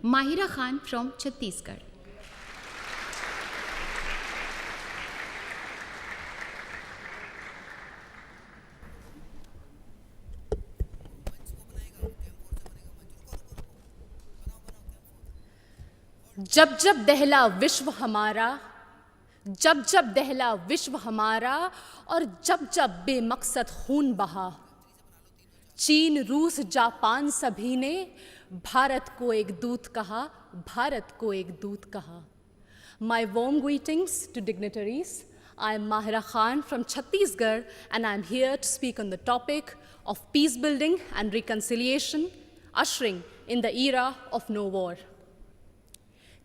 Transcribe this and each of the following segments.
Mahira Khan from Chhattisgarh. जब जब दहला विश्व हमारा, जब जब दहला विश्व हमारा, और जब जब बेमकसद खून बहा, चीन रूस जापान सभी ने भारत को एक दूत कहा, भारत को एक दूत कहा. My warm greetings to dignitaries. I am Mahira Khan from Chhattisgarh, and I am here to speak on the topic of peace building and reconciliation, ushering in the era of no war.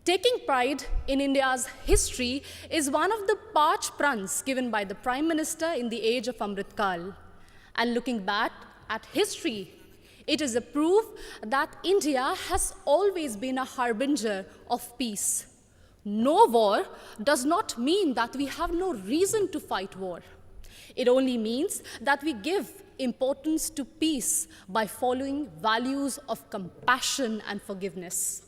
Taking pride in India's history is one of the parch pruns given by the Prime Minister in the age of Amrit Kal. And looking back at history, it is a proof that India has always been a harbinger of peace. No war does not mean that we have no reason to fight war. It only means that we give importance to peace by following values of compassion and forgiveness.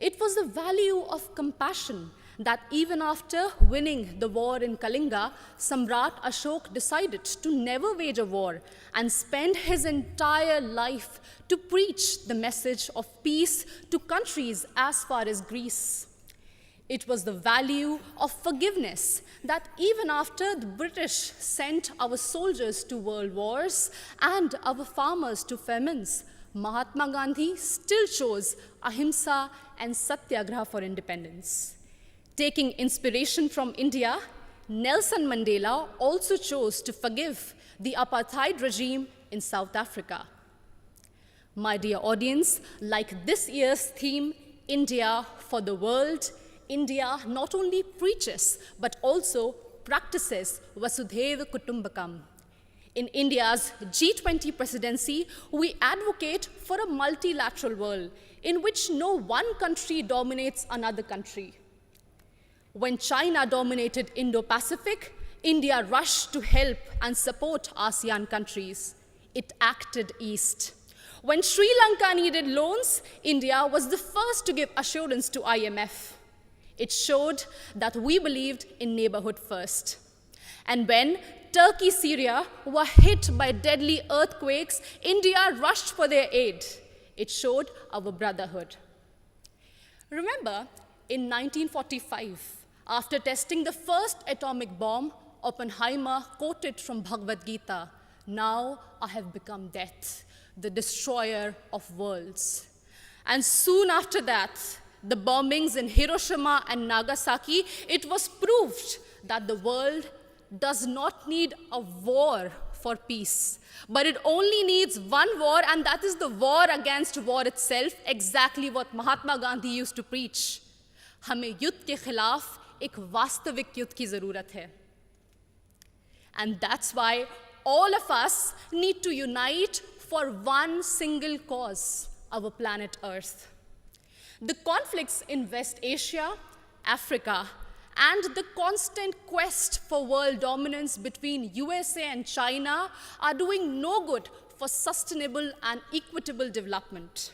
It was the value of compassion that even after winning the war in Kalinga, Samrat Ashok decided to never wage a war and spend his entire life to preach the message of peace to countries as far as Greece. It was the value of forgiveness that even after the British sent our soldiers to world wars and our farmers to famines, Mahatma Gandhi still chose ahimsa and satyagraha for independence. Taking inspiration from India, Nelson Mandela also chose to forgive the apartheid regime in South Africa. My dear audience, like this year's theme, India for the World, India not only preaches but also practices Vasudhaiva Kutumbakam. In India's G20 presidency, we advocate for a multilateral world in which no one country dominates another country. When China dominated Indo-Pacific, India rushed to help and support ASEAN countries. It acted east. When Sri Lanka needed loans, India was the first to give assurance to IMF. It showed that we believed in neighborhood first. And when Turkey, Syria were hit by deadly earthquakes, India rushed for their aid. It showed our brotherhood. Remember, in 1945, after testing the first atomic bomb, Oppenheimer quoted from Bhagavad Gita, "Now I have become death, the destroyer of worlds." And soon after that, the bombings in Hiroshima and Nagasaki, it was proved that the world does not need a war for peace, but it only needs one war, and that is the war against war itself, exactly what Mahatma Gandhi used to preach. हमें युद्ध के खिलाफ एक वास्तविक युद्ध की ज़रूरत है. And that's why all of us need to unite for one single cause, our planet Earth. The conflicts in West Asia, Africa, and the constant quest for world dominance between USA and China are doing no good for sustainable and equitable development.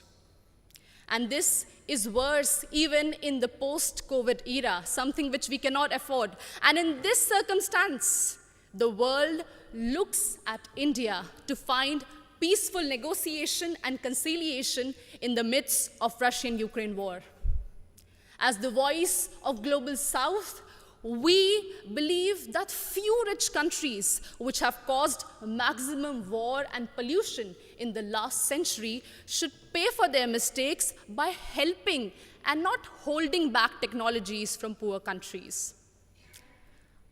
And this is worse even in the post-COVID era, something which we cannot afford. And in this circumstance, the world looks at India to find peaceful negotiation and conciliation in the midst of Russian-Ukraine war. As the voice of Global South, we believe that few rich countries which have caused maximum war and pollution in the last century should pay for their mistakes by helping and not holding back technologies from poor countries.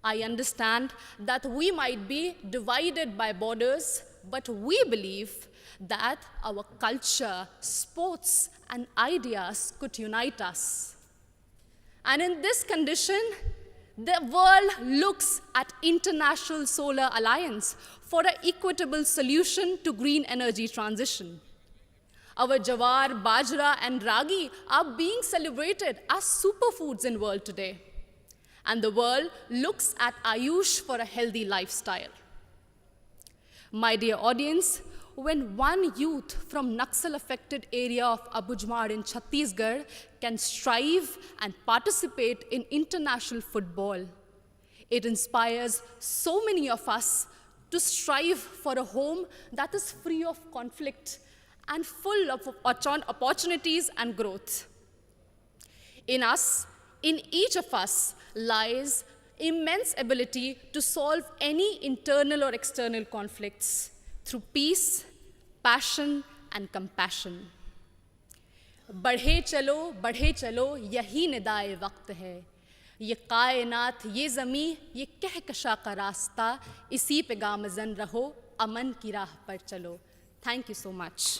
I understand that we might be divided by borders, but we believe that our culture, sports, and ideas could unite us. And in this condition, the world looks at International Solar Alliance for an equitable solution to green energy transition. Our jawar, bajra, and ragi are being celebrated as superfoods in the world today. And the world looks at Ayush for a healthy lifestyle. My dear audience, when one youth from Naxal-affected area of Abujmar in Chhattisgarh can strive and participate in international football. It inspires so many of us to strive for a home that is free of conflict and full of opportunities and growth. In each of us lies immense ability to solve any internal or external conflicts through peace, passion, and compassion. बढ़े चलो यही निदाए वक्त है, ये कायनात, ये ज़मी, ये कहकशा का रास्ता, इसी पे गामज़न रहो, अमन की राह पर चलो. Thank you so much.